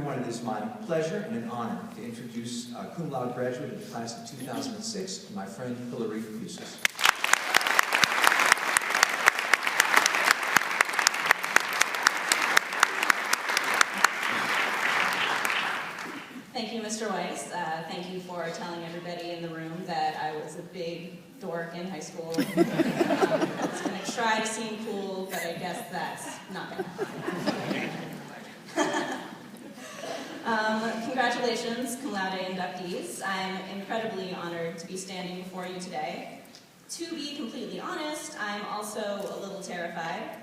It is my pleasure and an honor to introduce Cum Laude graduate of the class of 2006, my friend Hillary Busis. Thank you, Mr. Weiss. Thank you for telling everybody in the room that I was a big dork in high school. I was going to try to seem cool, but I guess that's not going to happen. Congratulations, Cum Laude inductees. I'm incredibly honored to be standing before you today. To be completely honest, I'm also a little terrified.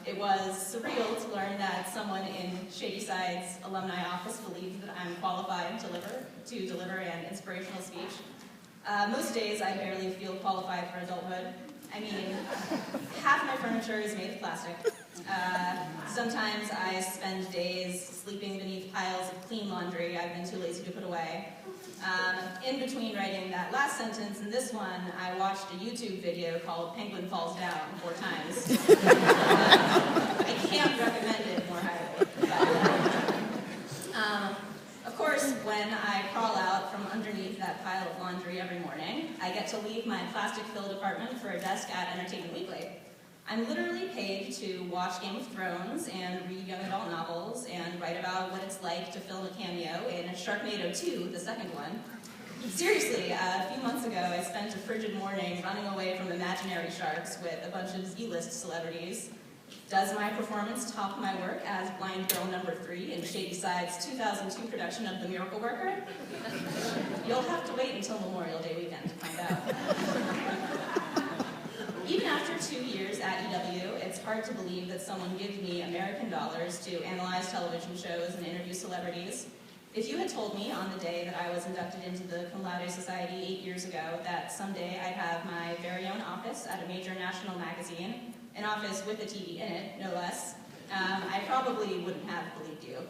It was surreal to learn that someone in Shady Side's alumni office believes that I'm qualified to deliver an inspirational speech. Most days I barely feel qualified for adulthood. I mean, half my furniture is made of plastic. Sometimes I spend days sleeping beneath piles of clean laundry I've been too lazy to put away. In between writing that last sentence and this one, I watched a YouTube video called Penguin Falls Down 4 times. I can't recommend it more highly. Of course, when I crawl out from underneath that pile of laundry every morning, I get to leave my plastic-filled apartment for a desk at Entertainment Weekly. I'm literally paid to watch Game of Thrones and read young adult novels and write about what it's like to film a cameo in Sharknado 2, the second one. Seriously, a few months ago I spent a frigid morning running away from imaginary sharks with a bunch of Z-list celebrities. Does my performance top my work as blind girl number 3 in Shady Side's 2002 production of The Miracle Worker? You'll have to wait until Memorial Day weekend to find out. Even after 2 years at EW, it's hard to believe that someone gives me American dollars to analyze television shows and interview celebrities. If you had told me on the day that I was inducted into the Cum Laude Society 8 years ago that someday I'd have my very own office at a major national magazine, an office with a TV in it, no less, I probably wouldn't have believed you.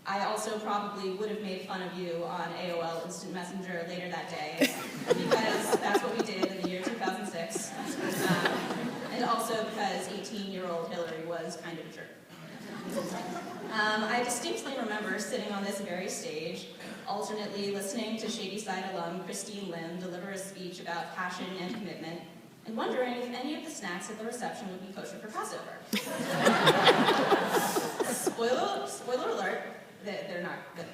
I also probably would have made fun of you on AOL Instant Messenger later that day, because that's what we did in the year 2006, and also because 18-year-old Hillary was kind of a jerk. I distinctly remember sitting on this very stage, alternately listening to Shady Side alum Christine Lim deliver a speech about passion and commitment, and wondering if any of the snacks at the reception would be kosher for Passover. Spoiler alert, they're not good.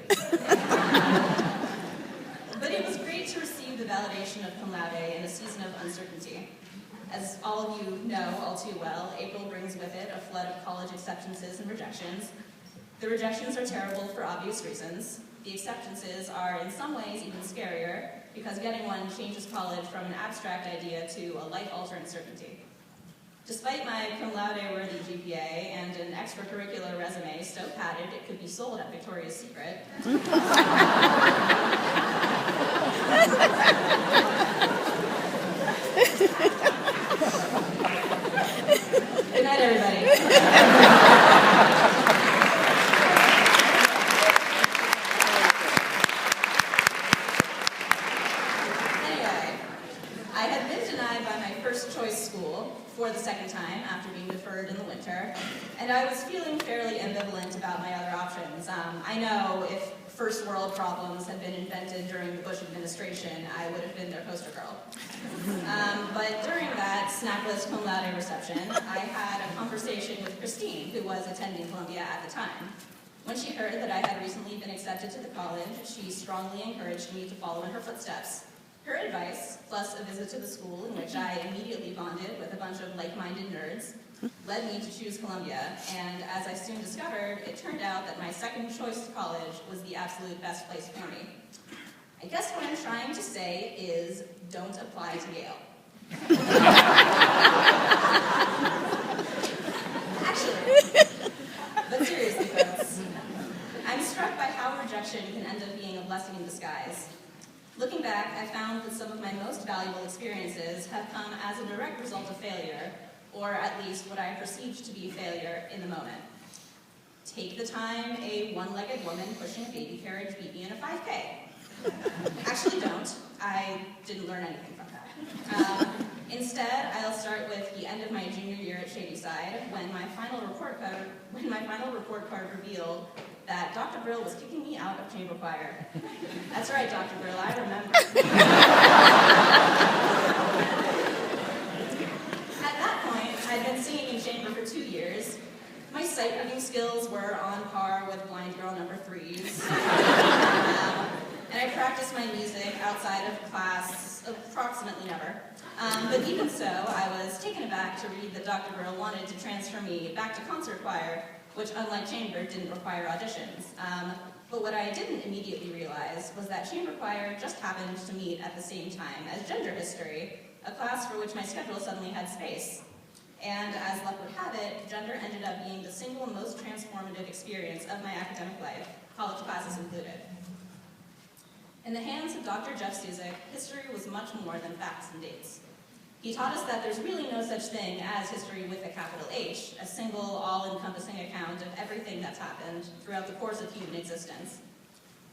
But it was great to receive the validation of Cum Laude in a season of uncertainty. As all of you know all too well, April brings with it a flood of college acceptances and rejections. The rejections are terrible for obvious reasons. The acceptances are in some ways even scarier, because getting one changes college from an abstract idea to a life-altering certainty. Despite my cum laude-worthy GPA and an extracurricular resume so padded it could be sold at Victoria's Secret, good night, everybody. For the second time after being deferred in the winter, and I was feeling fairly ambivalent about my other options. I know if first world problems had been invented during the Bush administration, I would have been their poster girl. But during that snackless cum laude reception, I had a conversation with Christine, who was attending Columbia at the time. When she heard that I had recently been accepted to the college, she strongly encouraged me to follow in her footsteps. Her advice, plus a visit to the school in which I immediately bonded with a bunch of like-minded nerds, led me to choose Columbia, and as I soon discovered, it turned out that my second choice college was the absolute best place for me. I guess what I'm trying to say is, don't apply to Yale. Actually, but seriously folks, I'm struck by how rejection can end up being a blessing in disguise. Looking back, I found that some of my most valuable experiences have come as a direct result of failure, or at least what I perceived to be failure in the moment. Take the time a one-legged woman pushing a baby carriage beat me in a 5K. Actually don't. I didn't learn anything from that. Instead, I'll start with the end of my junior year at Shady Side, when my final report card revealed that Dr. Brill was kicking me out of chamber choir. That's right, Dr. Brill, I remember. At that point, I'd been singing in chamber for 2 years. My sight reading skills were on par with blind girl number 3's. And I practiced my music outside of class approximately never. But even so, I was taken aback to read that Dr. Brill wanted to transfer me back to concert choir, which, unlike chamber, didn't require auditions. But what I didn't immediately realize was that chamber choir just happened to meet at the same time as gender history, a class for which my schedule suddenly had space. And as luck would have it, gender ended up being the single most transformative experience of my academic life, college classes included. In the hands of Dr. Jeff Suzik, history was much more than facts and dates. He taught us that there's really no such thing as history with a capital H, a single, all-encompassing account of everything that's happened throughout the course of human existence.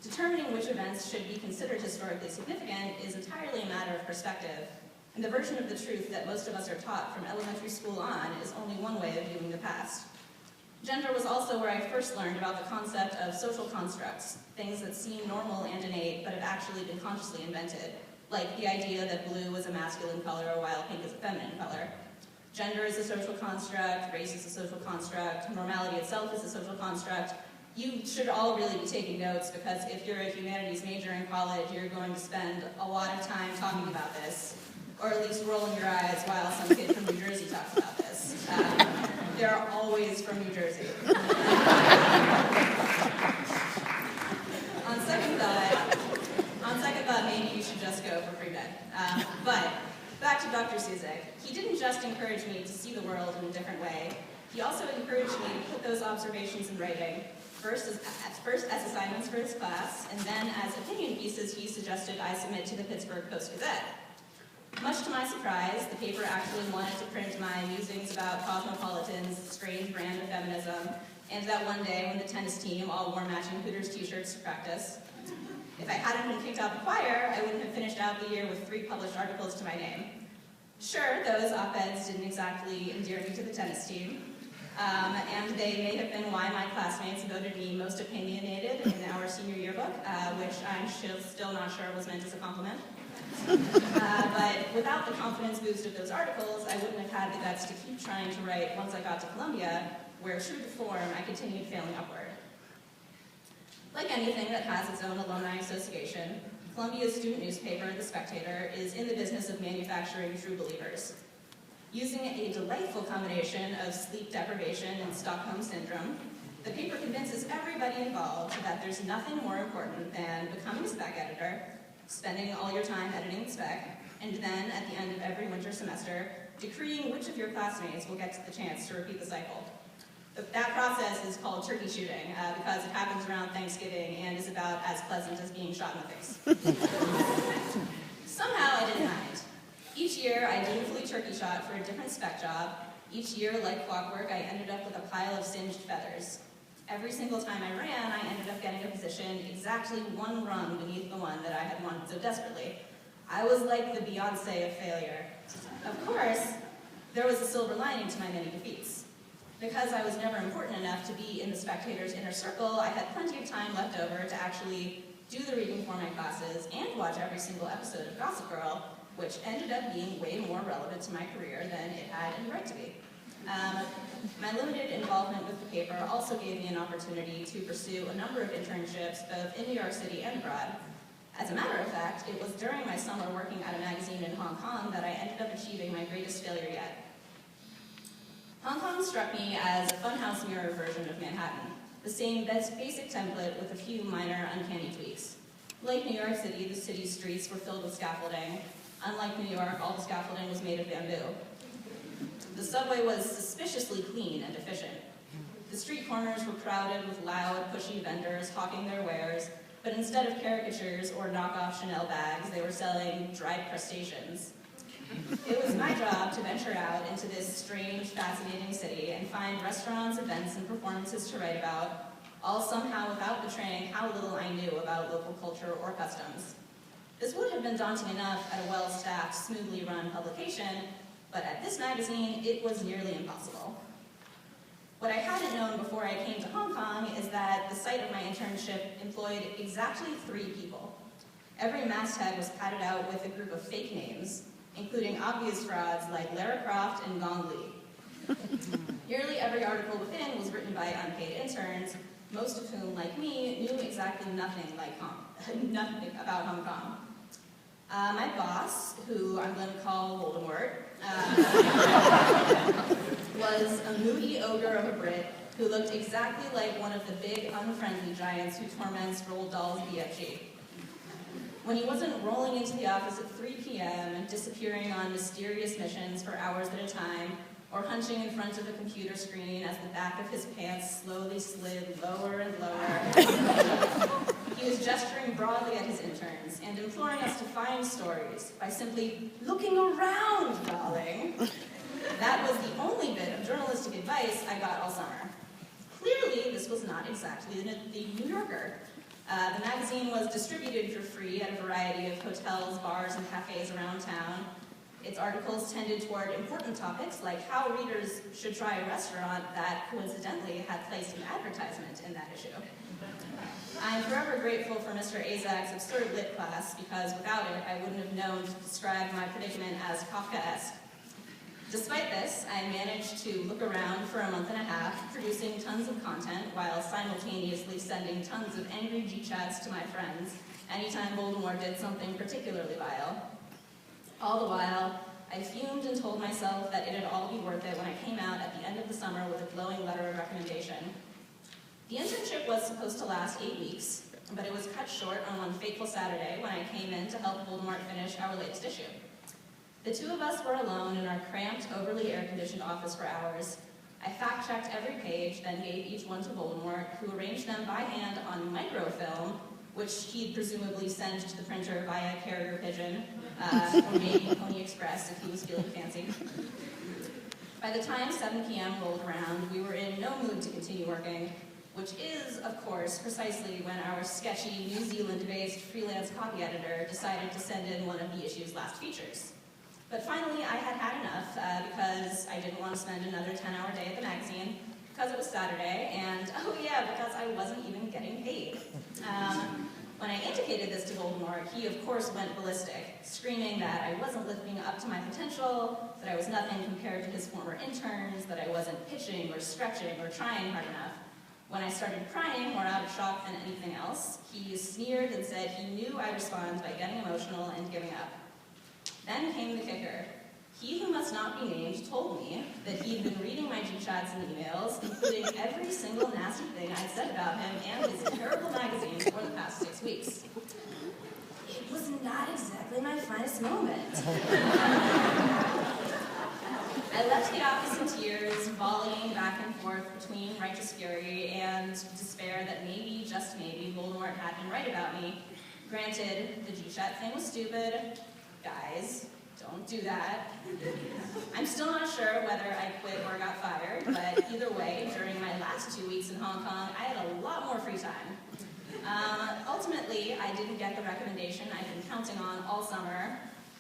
Determining which events should be considered historically significant is entirely a matter of perspective, and the version of the truth that most of us are taught from elementary school on is only one way of viewing the past. Gender was also where I first learned about the concept of social constructs, things that seem normal and innate but have actually been consciously invented, like the idea that blue is a masculine color while pink is a feminine color. Gender is a social construct, race is a social construct, normality itself is a social construct. You should all really be taking notes because if you're a humanities major in college, you're going to spend a lot of time talking about this, or at least rolling your eyes while some kid from New Jersey talks about this. They're always from New Jersey. On second thought, maybe you should just go for free med. But back to Dr. Suzik. He didn't just encourage me to see the world in a different way. He also encouraged me to put those observations in writing, first as assignments for his class, and then as opinion pieces he suggested I submit to the Pittsburgh Post-Gazette. Much to my surprise, the paper actually wanted to print my musings about Cosmopolitan's strange brand of feminism, and that one day when the tennis team all wore matching Hooters t-shirts to practice. If I hadn't been kicked out of the choir, I wouldn't have finished out the year with 3 published articles to my name. Sure, those op-eds didn't exactly endear me to the tennis team, and they may have been why my classmates voted me most opinionated in our senior yearbook, which I'm still not sure was meant as a compliment. But without the confidence boost of those articles, I wouldn't have had the guts to keep trying to write once I got to Columbia, where true to form, I continued failing upward. Like anything that has its own alumni association, Columbia's student newspaper, The Spectator, is in the business of manufacturing true believers. Using a delightful combination of sleep deprivation and Stockholm Syndrome, the paper convinces everybody involved that there's nothing more important than becoming a spec editor, spending all your time editing the spec, and then, at the end of every winter semester, decreeing which of your classmates will get the chance to repeat the cycle. That process is called turkey shooting, because it happens around Thanksgiving and is about as pleasant as being shot in the face. Somehow I didn't mind. Each year, I dutifully turkey shot for a different spec job. Each year, like clockwork, I ended up with a pile of singed feathers. Every single time I ran, I ended up getting a position exactly one rung beneath the one that I had wanted so desperately. I was like the Beyonce of failure. Of course, there was a silver lining to my many defeats. Because I was never important enough to be in the Spectator's inner circle, I had plenty of time left over to actually do the reading for my classes and watch every single episode of Gossip Girl, which ended up being way more relevant to my career than it had any right to be. My limited involvement with the paper also gave me an opportunity to pursue a number of internships both in New York City and abroad. As a matter of fact, it was during my summer working at a magazine in Hong Kong that I ended up achieving my greatest failure yet. Hong Kong struck me as a funhouse mirror version of Manhattan, the same basic template with a few minor, uncanny tweaks. Like New York City, the city's streets were filled with scaffolding. Unlike New York, all the scaffolding was made of bamboo. The subway was suspiciously clean and efficient. The street corners were crowded with loud, pushy vendors hawking their wares, but instead of caricatures or knockoff Chanel bags, they were selling dried crustaceans. It was my job to venture out into this strange, fascinating city and find restaurants, events, and performances to write about, all somehow without betraying how little I knew about local culture or customs. This would have been daunting enough at a well-staffed, smoothly run publication, but at this magazine, it was nearly impossible. What I hadn't known before I came to Hong Kong is that the site of my internship employed exactly 3 people. Every masthead was padded out with a group of fake names, including obvious frauds like Lara Croft and Gong Li. Nearly every article within was written by unpaid interns, most of whom, like me, knew exactly nothing about Hong Kong. My boss, who I'm going to call Voldemort, was a moody ogre of a Brit who looked exactly like one of the big, unfriendly giants who torments Roald Dahl's BFG. When he wasn't rolling into the office at 3 p.m. and disappearing on mysterious missions for hours at a time, or hunching in front of a computer screen as the back of his pants slowly slid lower and lower, he was gesturing broadly at his interns and imploring us to find stories by simply looking around, darling. That was the only bit of journalistic advice I got all summer. Clearly, this was not exactly the New Yorker. The magazine was distributed for free at a variety of hotels, bars, and cafes around town. Its articles tended toward important topics like how readers should try a restaurant that coincidentally had placed an advertisement in that issue. I'm forever grateful for Mr. Azak's absurd lit class because without it, I wouldn't have known to describe my predicament as Kafkaesque. Despite this, I managed to look around for a month and a half, producing tons of content while simultaneously sending tons of angry G-chats to my friends anytime Voldemort did something particularly vile. All the while, I fumed and told myself that it'd all be worth it when I came out at the end of the summer with a glowing letter of recommendation. The internship was supposed to last 8 weeks, but it was cut short on one fateful Saturday when I came in to help Voldemort finish our latest issue. The 2 of us were alone in our cramped, overly air-conditioned office for hours. I fact-checked every page, then gave each one to Voldemort, who arranged them by hand on microfilm, which he'd presumably send to the printer via carrier pigeon, or maybe Pony Express if he was feeling fancy. By the time 7 p.m. rolled around, we were in no mood to continue working, which is, of course, precisely when our sketchy New Zealand-based freelance copy editor decided to send in one of the issue's last features. But finally, I had had enough because I didn't want to spend another 10-hour day at the magazine, because it was Saturday, and oh yeah, because I wasn't even getting paid. When I indicated this to Voldemort, he of course went ballistic, screaming that I wasn't living up to my potential, that I was nothing compared to his former interns, that I wasn't pitching or stretching or trying hard enough. When I started crying more out of shock than anything else, he sneered and said he knew I'd respond by getting emotional and giving up. Then came the kicker. He who must not be named told me that he'd been reading my G-chats and emails, including every single nasty thing I'd said about him and his terrible magazine for the past 6 weeks. It was not exactly my finest moment. I left the office in tears, volleying back and forth between righteous fury and despair that maybe, just maybe, Voldemort had been right about me. Granted, the G-chat thing was stupid. Guys, don't do that. I'm still not sure whether I quit or got fired, but either way, during my last 2 weeks in Hong Kong, I had a lot more free time. Ultimately, I didn't get the recommendation I'd been counting on all summer,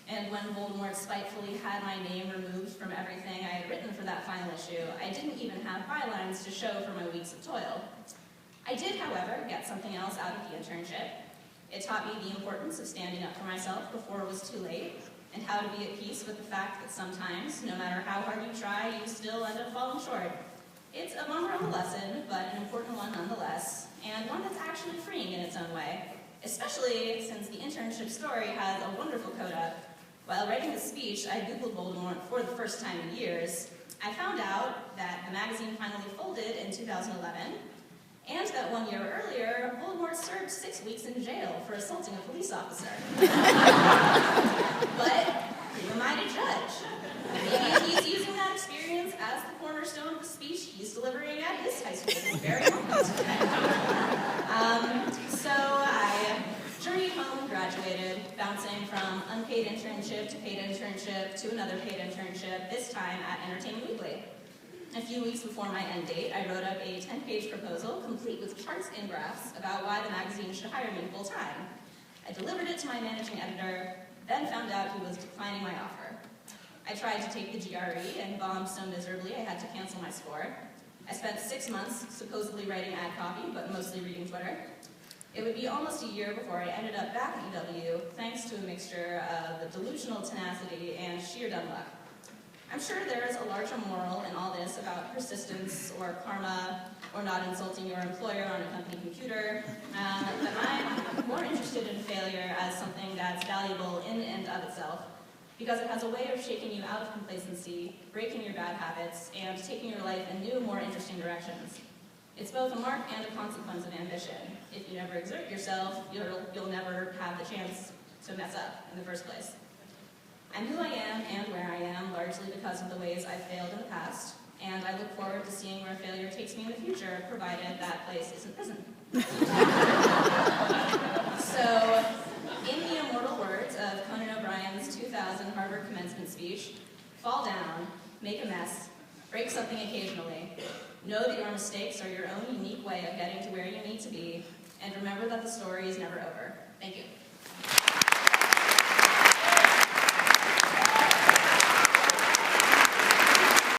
and when Voldemort spitefully had my name removed from everything I had written for that final issue, I didn't even have bylines to show for my weeks of toil. I did, however, get something else out of the internship. It taught me the importance of standing up for myself before it was too late, and how to be at peace with the fact that sometimes, no matter how hard you try, you still end up falling short. It's a bummer of a lesson, but an important one nonetheless, and one that's actually freeing in its own way, especially since the internship story has a wonderful coda. While writing the speech, I Googled Voldemort for the first time in years. I found out that the magazine finally folded in 2011, and that 1 year earlier, Voldemort served 6 weeks in jail for assaulting a police officer. But who am I to judge? Maybe he's using that experience as the cornerstone of the speech he's delivering at his high school this very moment. So I journeyed home and graduated, bouncing from unpaid internship to paid internship to another paid internship, this time at Entertainment Weekly. A few weeks before my end date, I wrote up a 10-page proposal, complete with charts and graphs, about why the magazine should hire me full-time. I delivered it to my managing editor, then found out he was declining my offer. I tried to take the GRE and bombed so miserably I had to cancel my score. I spent 6 months supposedly writing ad copy, but mostly reading Twitter. It would be almost a year before I ended up back at EW, thanks to a mixture of the delusional tenacity and sheer dumb luck. I'm sure there is a larger moral in all this about persistence or karma or not insulting your employer on a company computer, but I'm more interested in failure as something that's valuable in and of itself because it has a way of shaking you out of complacency, breaking your bad habits, and taking your life in new, more interesting directions. It's both a mark and a consequence of ambition. If you never exert yourself, you'll never have the chance to mess up in the first place. I'm who I am and where I am largely because of the ways I've failed in the past, and I look forward to seeing where failure takes me in the future, provided that place isn't prison. So, in the immortal words of Conan O'Brien's 2000 Harvard commencement speech, fall down, make a mess, break something occasionally, know that your mistakes are your own unique way of getting to where you need to be, and remember that the story is never over. Thank you.